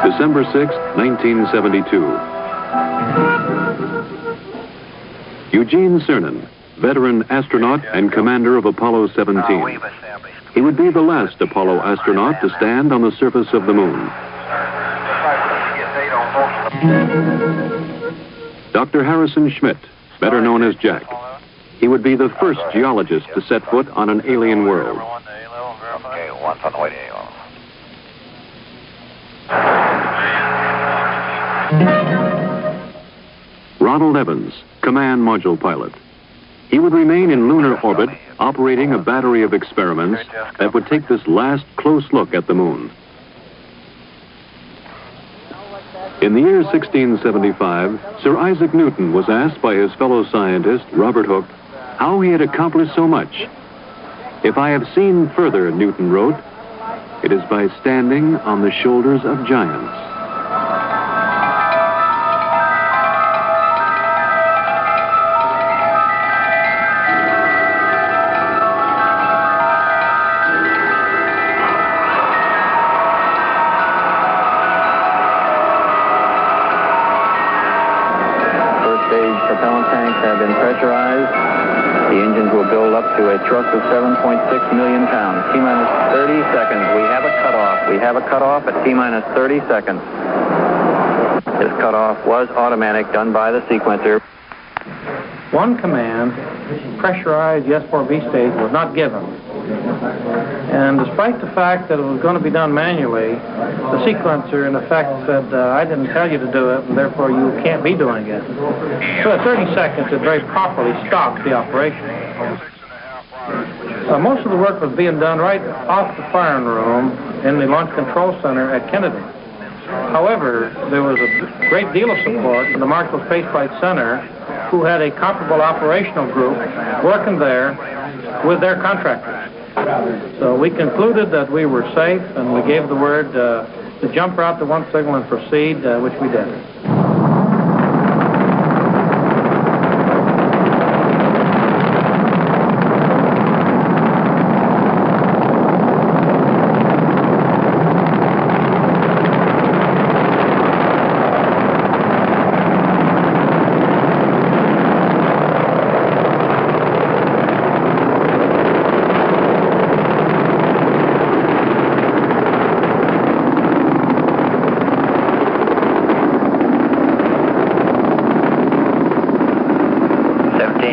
December 6, 1972. Eugene Cernan, veteran astronaut and commander of Apollo 17. He would be the last Apollo astronaut to stand on the surface of the moon. Dr. Harrison Schmitt, better known as Jack. He would be the first geologist to set foot on an alien world. Okay, once on the way to Halo. Ronald Evans, command module pilot. He would remain in lunar orbit, operating a battery of experiments that would take this last close look at the moon. In the year 1675, Sir Isaac Newton was asked by his fellow scientist, Robert Hooke, how he had accomplished so much. "If I have seen further," Newton wrote, "it is by standing on the shoulders of giants." Propellant tanks have been pressurized. The engines will build up to a thrust of 7.6 million pounds. T-minus 30 seconds. We have a cutoff. We have a cutoff at T-minus 30 seconds. This cutoff was automatic, done by the sequencer. One command, pressurized S4B stage, was not given. And despite the fact that it was going to be done manually, the sequencer, in effect, said, I didn't tell you to do it, and therefore you can't be doing it. So at 30 seconds, it very properly stopped the operation. Most of the work was being done right off the firing room in the Launch Control Center at Kennedy. However, there was a great deal of support from the Marshall Space Flight Center, who had a comparable operational group working there with their contractors. So we concluded that we were safe, and we gave the word to jump route to one signal and proceed, which we did.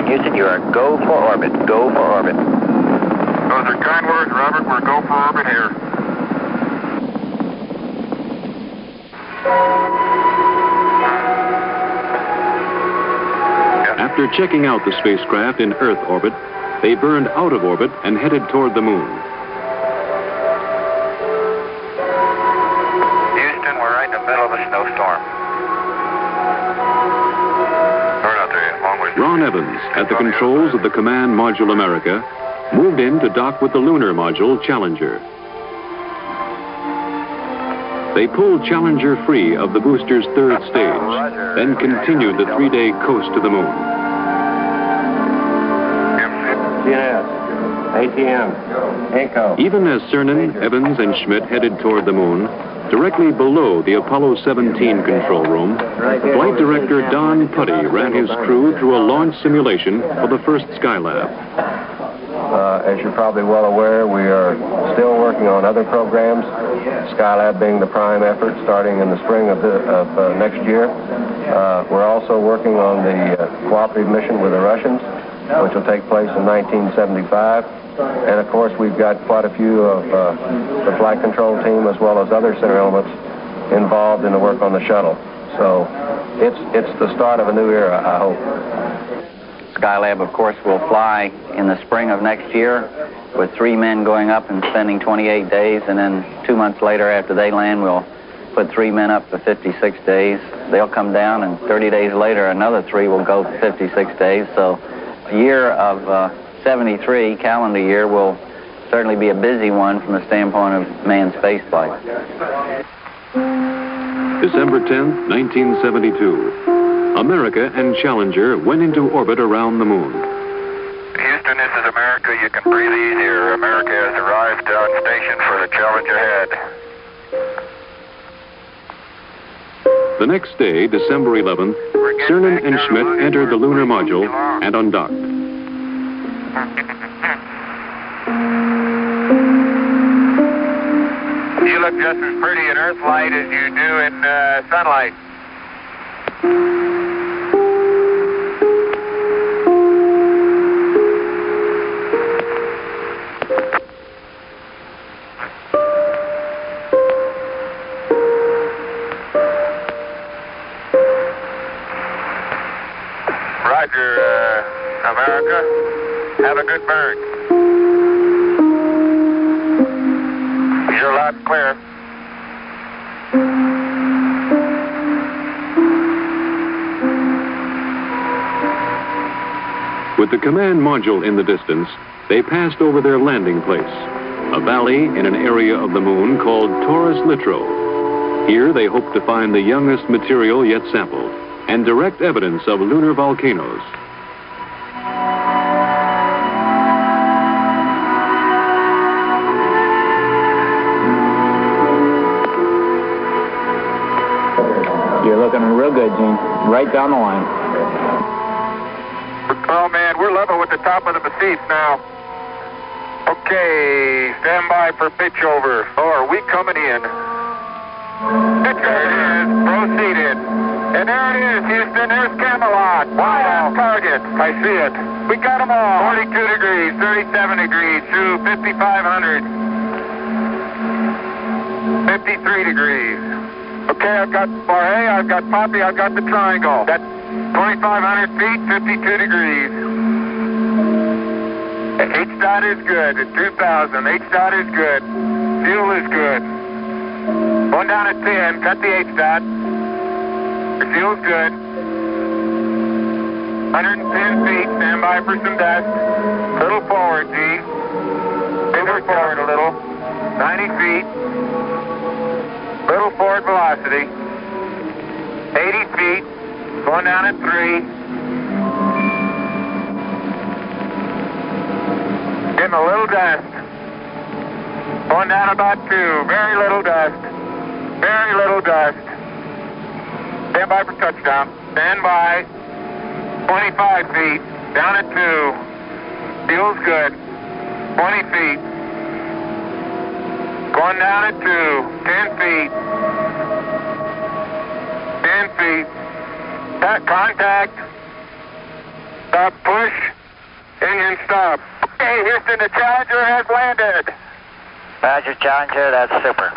Houston, you are go for orbit. Go for orbit. Those are kind words, Robert. We're go for orbit here. After checking out the spacecraft in Earth orbit, they burned out of orbit and headed toward the moon. Houston, we're right in the middle of a snowstorm. Ron Evans, at the controls of the Command Module America, moved in to dock with the lunar module Challenger. They pulled Challenger free of the booster's third stage, then continued the 3-day coast to the moon. GNS, ATM, ECHO. Even as Cernan, Evans, and Schmitt headed toward the moon, directly below the Apollo 17 control room, Flight Director Don Putty ran his crew through a launch simulation for the first Skylab. As you're probably well aware, we are still working on other programs, Skylab being the prime effort starting in the spring of next year. We're also working on the cooperative mission with the Russians, which will take place in 1975. And of course, we've got quite a few of the flight control team as well as other center elements involved in the work on the shuttle. So it's the start of a new era, I hope. Skylab, of course, will fly in the spring of next year with 3 men going up and spending 28 days, and then 2 months later after they land, we'll put 3 men up for 56 days. They'll come down, and 30 days later, another 3 will go for 56 days. So a year of 73, calendar year, will certainly be a busy one from the standpoint of manned spaceflight. December 10th, 1972. America and Challenger went into orbit around the moon. Houston, this is America. You can breathe easier. America has arrived on station for the Challenger head. The next day, December 11th, Cernan and Schmidt entered the lunar module and undocked. You look just as pretty in Earth light as you do in sunlight. Roger, America. Have a good burn. You're loud and clear. With the command module in the distance, they passed over their landing place, a valley in an area of the moon called Taurus Littrow. Here they hoped to find the youngest material yet sampled and direct evidence of lunar volcanoes. You're looking real good, Gene. Right down the line. Oh, man, we're level with the top of the Mesite now. Okay, stand by for pitch over. Oh, are we coming in? There it is. Proceeded. And there it is, Houston. There's Camelot. Wide on target. I see it. We got them all. 42 degrees, 37 degrees, through 5,500. 53 degrees. Okay, I've got Barre, I've got Poppy, I've got the triangle. That's 2,500 feet, 52 degrees. H-dot is good at 2,000. H-dot is good. Fuel is good. Going down at 10, cut the H-dot. The fuel's good. 110 feet, stand by for some dust. Little forward, G. Little forward a little. 90 feet. Little forward velocity. 80 feet. Going down at 3. Getting a little dust. Going down about 2. Very little dust. Very little dust. Stand by for touchdown. Stand by. 25 feet. Down at 2. Fuel's good. 20 feet. Going down at 2. 10 feet. 10 feet. Contact. Stop push. Engine stop. Okay, Houston, the Challenger has landed. Roger, Challenger, that's super.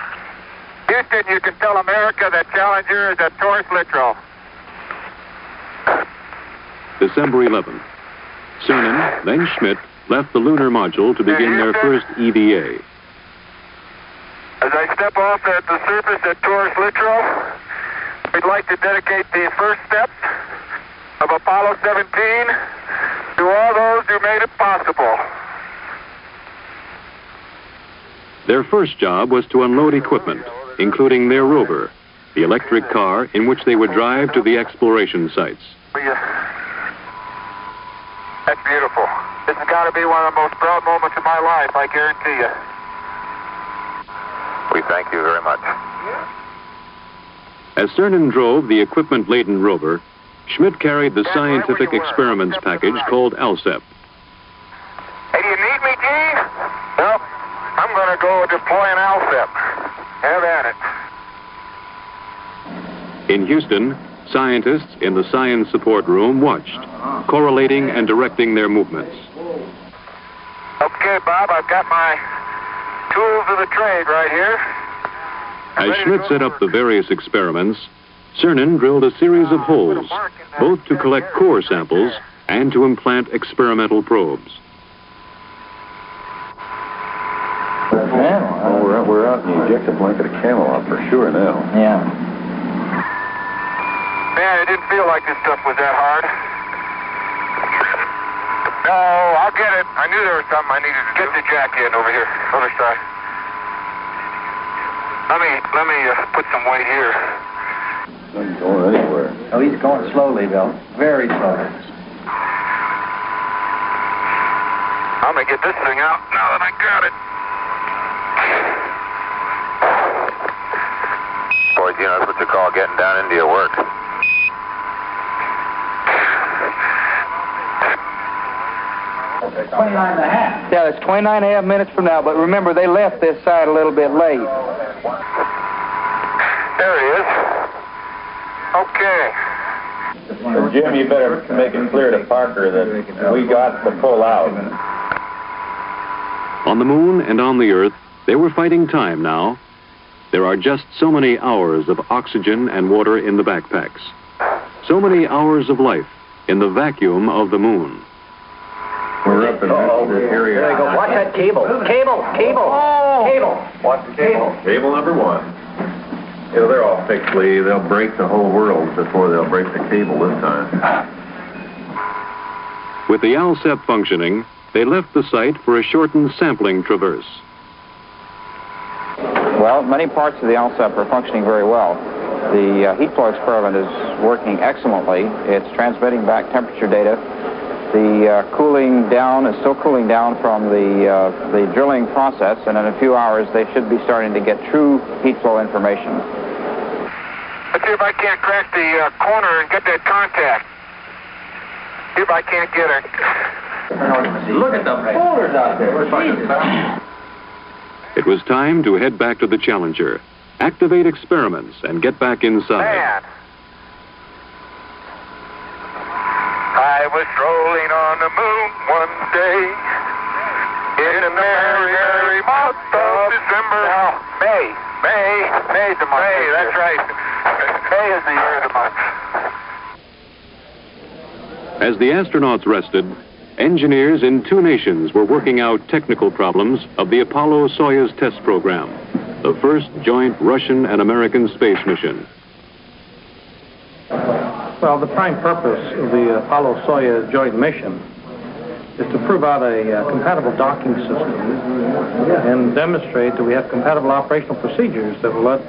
Houston, you can tell America that Challenger is at Taurus Littrow. December 11th. Cernan, then Schmidt, left the lunar module to begin their first EVA. As I step off at the surface at Taurus Littrow, we'd like to dedicate the first steps of Apollo 17 to all those who made it possible. Their first job was to unload equipment, including their rover, the electric car in which they would drive to the exploration sites. That's beautiful. This has got to be one of the most proud moments of my life, I guarantee you. We thank you very much. As Cernan drove the equipment-laden rover, Schmidt carried the scientific experiments package called ALSEP. Hey, do you need me, Gene? No. I'm going to go deploy an ALSEP. Have at it. In Houston, scientists in the science support room watched, correlating and directing their movements. Okay, Bob, I've got my tools of the trade right here. As Schmidt set up the various experiments, Cernan drilled a series of holes, both to collect core samples and to implant experimental probes. Well, we're out in the ejected blanket of Camelot for sure now. Yeah. Man, it didn't feel like this stuff was that hard. No, I'll get it. I knew there was something I needed to do. Get the jack in over here, other side. Let me put some weight here. Not going anywhere. Oh, he's going slowly, Bill. Very slowly. I'm gonna get this thing out now that I got it. Boy, you know, that's what you call getting down into your work. Yeah, it's 29 and a half minutes from now, but remember, they left this side a little bit late. There it is. Okay. Jim, you better make it clear to Parker that we got to pull out. On the moon and on the Earth, they were fighting time now. There are just so many hours of oxygen and water in the backpacks. So many hours of life in the vacuum of the moon. We're up in this area. There you go. Watch that cable. Cable. Cable. Watch the cable. Cable number 1. You know, they're all fixed, Lee. They'll break the whole world before they'll break the cable this time. With the ALSEP functioning, they left the site for a shortened sampling traverse. Well, many parts of the ALSEP are functioning very well. The heat flow experiment is working excellently. It's transmitting back temperature data. The cooling down is still cooling down from the drilling process, and in a few hours they should be starting to get true heat flow information. Let's see if I can't crack the corner and get that contact. See if I can't get it. Look at the boulders out there. It was time to head back to the Challenger, activate experiments, and get back inside. Man. I was strolling on the moon one day in the merry, merry month of December. No, May's the month. May, that's right. May is the year of the month. As the astronauts rested, engineers in 2 nations were working out technical problems of the Apollo-Soyuz test program, the first joint Russian and American space mission. Well, the prime purpose of the Apollo-Soyuz joint mission is to prove out a compatible docking system and demonstrate that we have compatible operational procedures that will let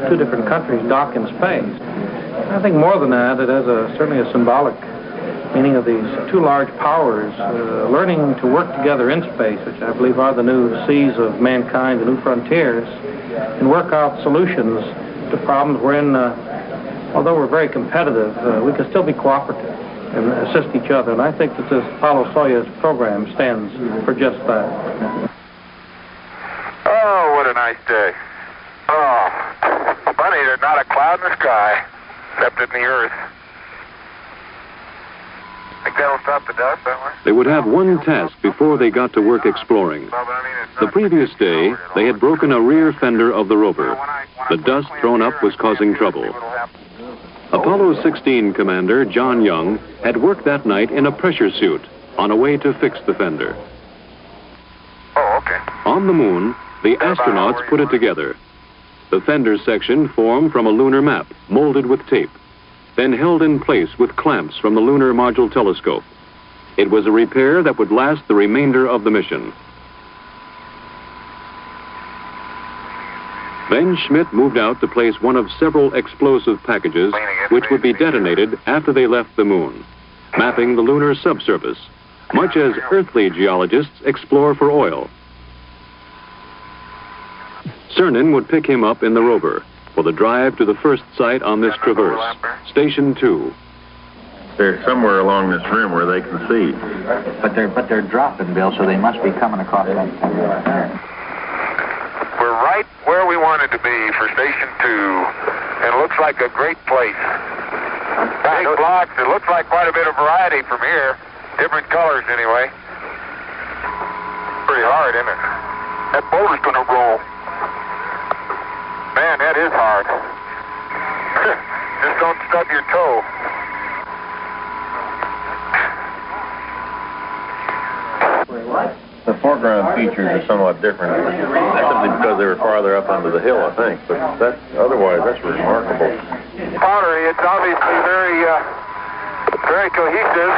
2 different countries dock in space. I think more than that, it has certainly a symbolic meaning of these 2 large powers learning to work together in space, which I believe are the new seas of mankind, the new frontiers, and work out solutions to problems wherein, although we're very competitive, we can still be cooperative and assist each other. And I think that this Apollo-Soyuz program stands for just that. Oh, what a nice day. Oh, funny, there's not a cloud in the sky, except in the earth. Think that'll stop the dust that way? They would have one task before they got to work exploring. The previous day, they had broken a rear fender of the rover. The dust thrown up was causing trouble. Apollo 16 commander John Young had worked that night in a pressure suit on a way to fix the fender. Oh, okay. On the moon, the astronauts put it together. The fender section formed from a lunar map, molded with tape, then held in place with clamps from the Lunar Module Telescope. It was a repair that would last the remainder of the mission. Then Schmidt moved out to place one of several explosive packages which would be detonated after they left the moon, mapping the lunar subsurface, much as earthly geologists explore for oil. Cernan would pick him up in the rover for the drive to the first site on this traverse, Station 2. They're somewhere along this rim where they can see. But they're dropping, Bill, so they must be coming across that. We're right where we wanted to be for Station 2, and it looks like a great place. Big blocks, it looks like quite a bit of variety from here. Different colors, anyway. Pretty hard, isn't it? That boulder's gonna roll. Man, that is hard. Just don't stub your toe. The foreground features are somewhat different, simply because they were farther up under the hill, I think. But otherwise, that's remarkable. Pottery, it's obviously very cohesive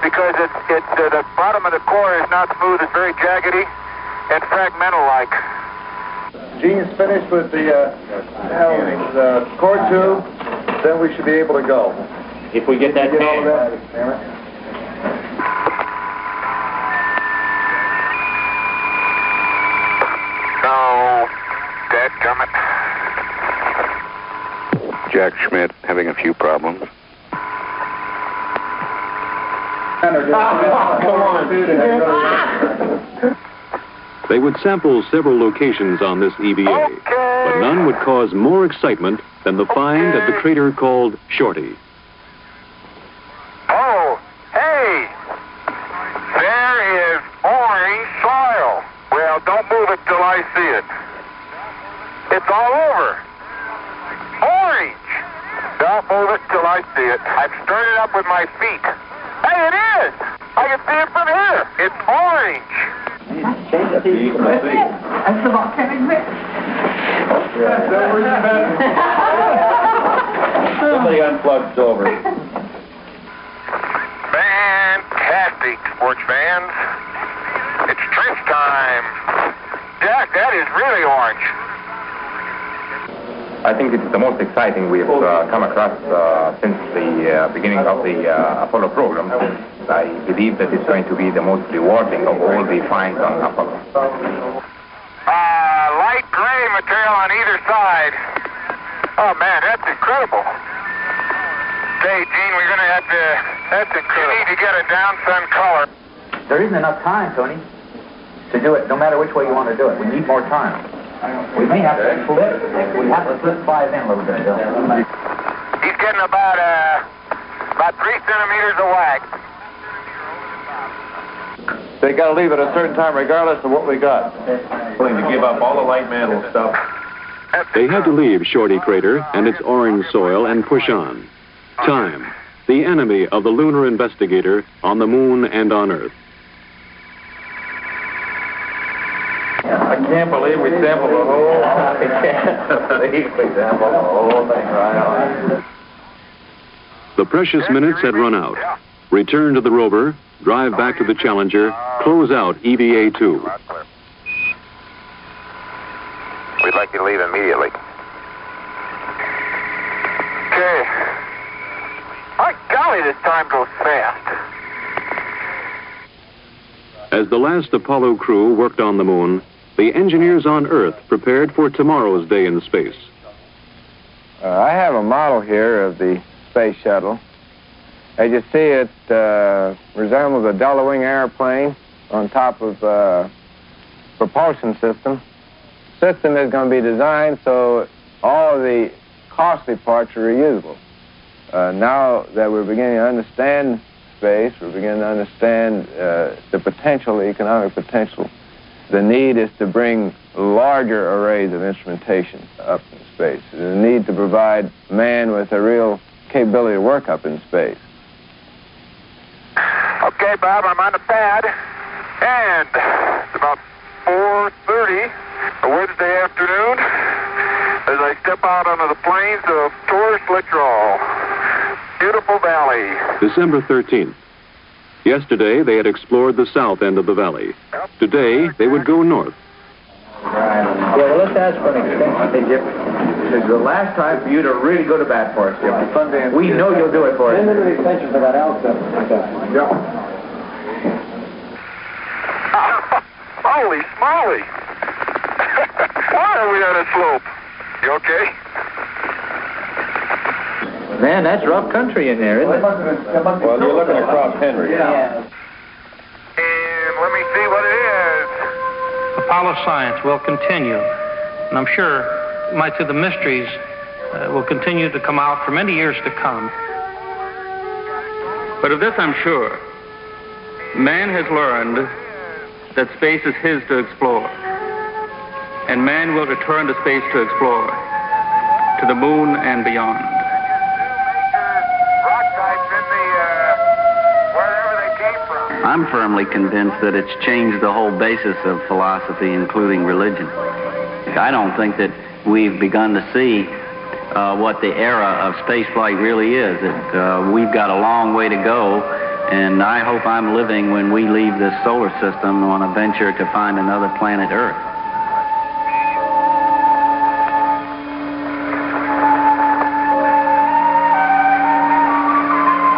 because the bottom of the core is not smooth; it's very jaggedy and fragmental-like. Gene's finished with the core tube, then we should be able to go. If we get that all of that. No, dadgummit. Jack Schmidt having a few problems. They would sample several locations on this EVA, but none would cause more excitement than the find at the crater called Shorty. Oh, hey! There is orange soil. Well, don't move it till I see it. It's all over. Orange! Don't move it till I see it. I've stirred it up with my feet. Hey, it is! I can see it from here. It's orange. That's the volcanic mix. Somebody unplugged over. Fantastic, sports fans. It's trench time. Jack, that is really orange. I think it's the most exciting we've come across since the beginning of the Apollo program. I believe that it's going to be the most rewarding of all the finds on Apollo. Light gray material on either side. Oh, man, that's incredible. Hey, Gene, we're going to have to... That's incredible. You need to get a down sun color. There isn't enough time, Tony, to do it, no matter which way you want to do it. We need more time. We may have to flip. We have to flip 5 in a little bit, Bill. He's getting about 3 centimeters of wax. They got to leave at a certain time regardless of what we got. Willing to give up all the light mantle stuff. They had to leave Shorty Crater and its orange soil and push on. Time, the enemy of the lunar investigator on the moon and on Earth. I can't believe we sampled the whole... I can't believe we sampled the whole thing right on. The precious minutes had run out. Return to the rover, drive back to the Challenger, close out EVA-2. We'd like you to leave immediately. Okay. My golly, this time goes fast. As the last Apollo crew worked on the moon, the engineers on Earth prepared for tomorrow's day in space. I have a model here of the space shuttle. As you see, it resembles a Delta-wing airplane on top of a propulsion system. The system is going to be designed so all of the costly parts are reusable. Now that we're beginning to understand space, we're beginning to understand the potential, the economic potential. The need is to bring larger arrays of instrumentation up in space. The need to provide man with a real capability to work up in space. Okay, Bob, I'm on the pad, and it's about 4:30 a Wednesday afternoon as I step out onto the plains of Torres Littoral. Beautiful valley. December 13th. Yesterday, they had explored the south end of the valley. Today, they would go north. Yeah, well, let's ask for an extension. Hey, Jim, this is the last time for you to really go to bat for us, Jim. We know you'll do it for us. extension for that outfit. Holy smoly! Why are we on a slope? You okay? Man, that's rough country in there, isn't it? Well, you're looking across Henry. And let me see what it is. Apollo science will continue, and I'm sure might see the mysteries will continue to come out for many years to come. But of this I'm sure. Man has learned that space is his to explore. And man will return to space to explore, to the moon and beyond. Rock types in the, wherever they came from. I'm firmly convinced that it's changed the whole basis of philosophy, including religion. I don't think that we've begun to see what the era of spaceflight really is. We've got a long way to go, and I hope I'm living when we leave this solar system on a venture to find another planet Earth.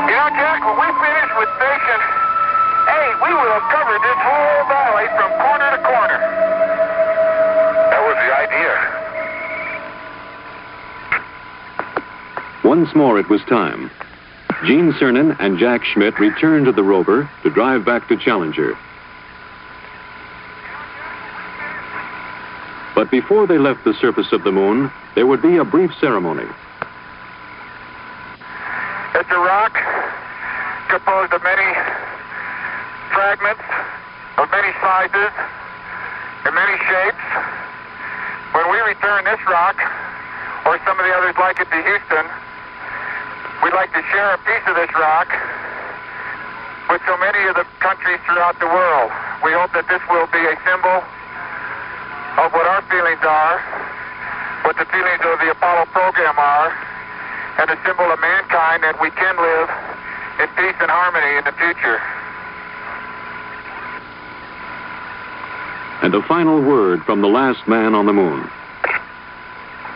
You know, Jack, when we finish with station 8, we will have covered this whole valley from corner to corner. That was the idea. Once more it was time. Gene Cernan and Jack Schmitt returned to the rover to drive back to Challenger. But before they left the surface of the moon, there would be a brief ceremony. It's a rock composed of many fragments of many sizes and many shapes. When we return this rock, or some of the others like it, to Houston, we'd like to share a piece of this rock with so many of the countries throughout the world. We hope that this will be a symbol of what our feelings are, what the feelings of the Apollo program are, and a symbol of mankind that we can live in peace and harmony in the future. And a final word from the last man on the moon.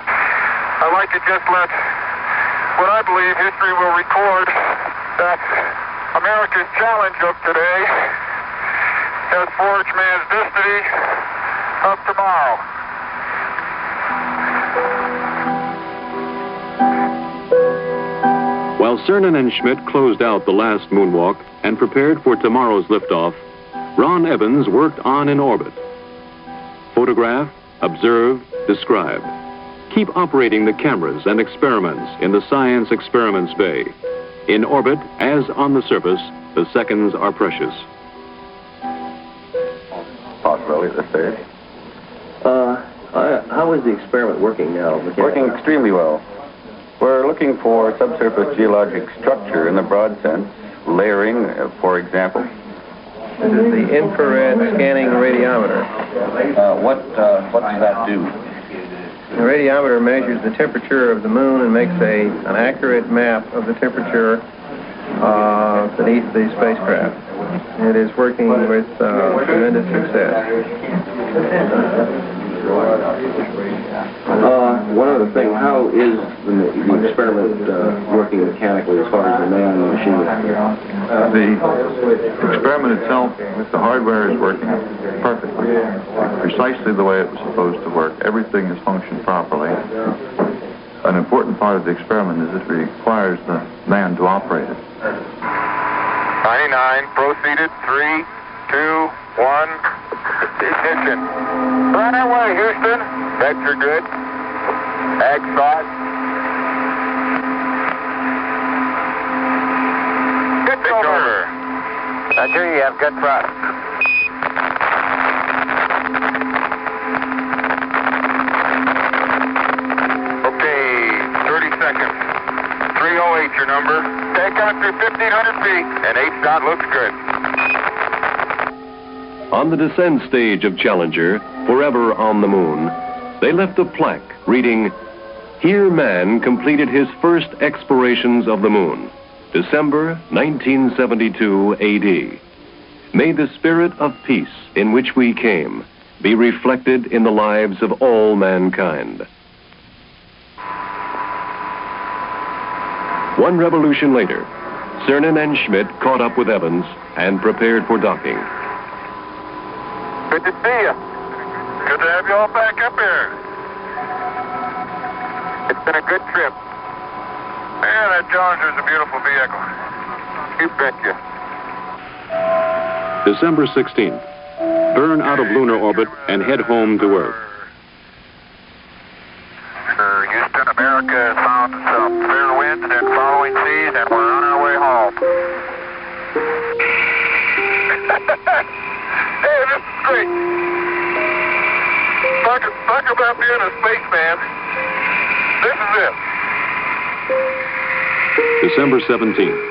I'd like to just let what I believe history will record, that America's challenge of today has forged man's destiny of tomorrow. While Cernan and Schmitt closed out the last moonwalk and prepared for tomorrow's liftoff, Ron Evans worked on in orbit. Photograph, observe, describe. Keep operating the cameras and experiments in the Science Experiments Bay. In orbit, as on the surface, the seconds are precious. Possibility at this stage. How is the experiment working now? Working extremely well. We're looking for subsurface geologic structure in the broad sense, layering, for example. This is the infrared scanning radiometer. What does that do? The radiometer measures the temperature of the moon and makes an accurate map of the temperature beneath the spacecraft. It is working with tremendous success. One other thing, how is the experiment working mechanically as far as the man and the machine? The experiment itself, the hardware is working perfectly, precisely the way it was supposed to work. Everything has functioned properly. An important part of the experiment is it requires the man to operate it. 99, proceeded, 3, 2, 1, ignition. Right away, Houston. Vector good. Ag thought. Pitch over. I hear you have good thrust. Okay, 30 seconds. 308 your number. Take on through 1,500 feet, and H-dot looks good. On the descent stage of Challenger, forever on the moon, they left a plaque reading, "Here man completed his first explorations of the moon, December 1972 AD. May the spirit of peace in which we came be reflected in the lives of all mankind." One revolution later, Cernan and Schmitt caught up with Evans and prepared for docking. Good to see you. Good to have you all back up here. It's been a good trip. Man, that Challenger's a beautiful vehicle. You betcha. December 16th. Burn out of lunar orbit and head home to Earth. Houston, America has found some fair winds and following seas, and we're on our way home. Hey, this is great. Talk about being a spaceman. This is it. December 17th,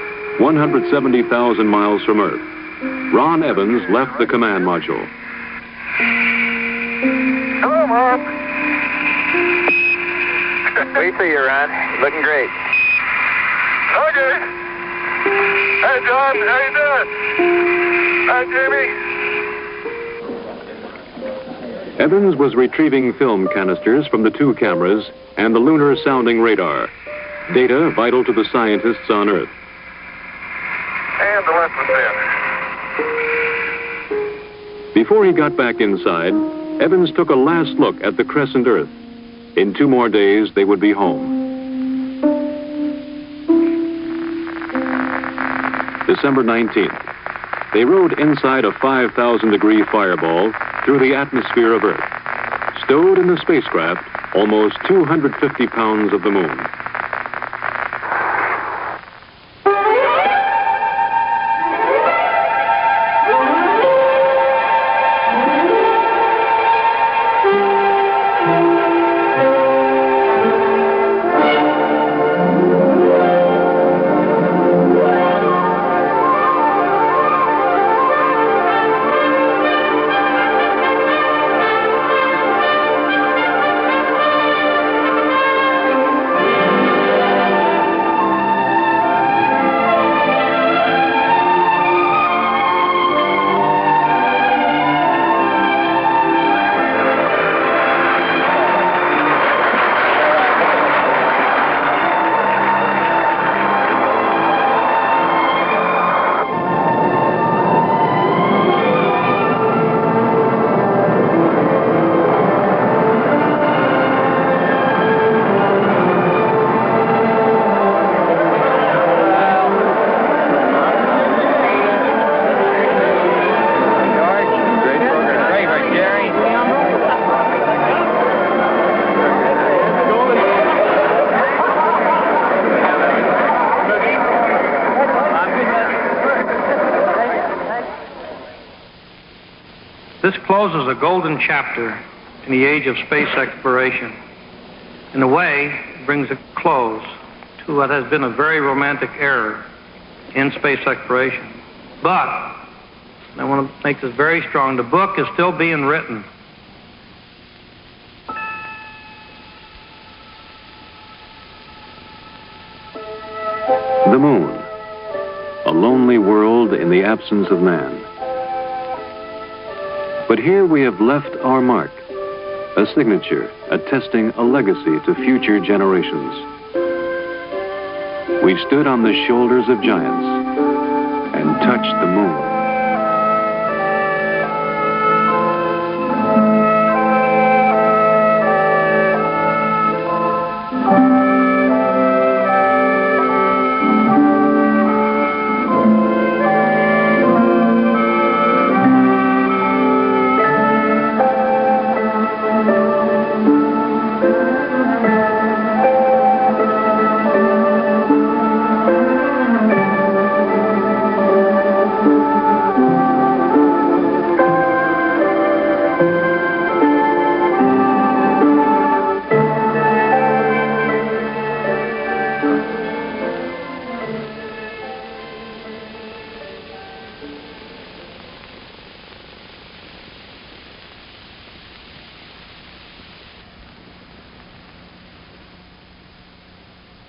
170,000 miles from Earth. Ron Evans left the command module. Hello, Mom. We see you, Ron. Looking great. Okay. Hey, John. How you doing? Hi, Jamie. Evans was retrieving film canisters from the two cameras and the lunar sounding radar, data vital to the scientists on Earth. And the lessons in. Before he got back inside, Evans took a last look at the crescent Earth. In 2 more days, they would be home. December 19th. They rode inside a 5,000-degree fireball through the atmosphere of Earth. Stowed in the spacecraft, almost 250 pounds of the moon. This closes a golden chapter in the age of space exploration. In a way, it brings a close to what has been a very romantic era in space exploration. But, I want to make this very strong, the book is still being written. The moon, a lonely world in the absence of man. But here we have left our mark, a signature attesting a legacy to future generations. We stood on the shoulders of giants and touched the moon.